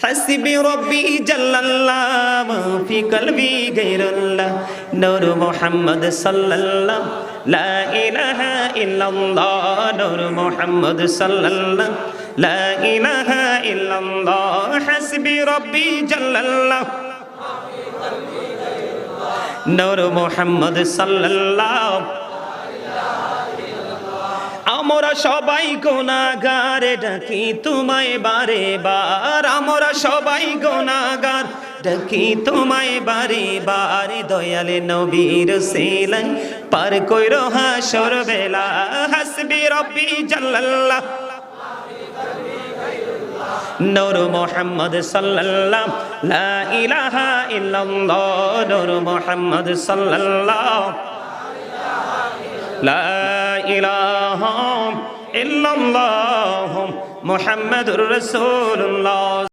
حسبي ربي جل الله ما في قلبي غير الله نور محمد صلى الله لا إله إلا الله نور محمد صلى الله لا إله إلا الله حسبي ربي جل الله نور محمد صلى الله আমরা সবাই গুনাহগার ডাকি তোমায় বারে বার আমরা সবাই গুনাহগার ডাকি তোমায় বারে বার দয়ালে নবীর সেলাই পার কইরো হাসর বেলা হাসবি রব্বি জাল্লাল্লাহ নূর মুহাম্মদ সাল্লাল্লাহ লা ইলাহা ইল্লাল্লাহ নূর মুহাম্মদ সাল্লাল্লাহ লা ইলাহা ইল্লাল্লাহ মুহাম্মাদুর রাসূলুল্লাহ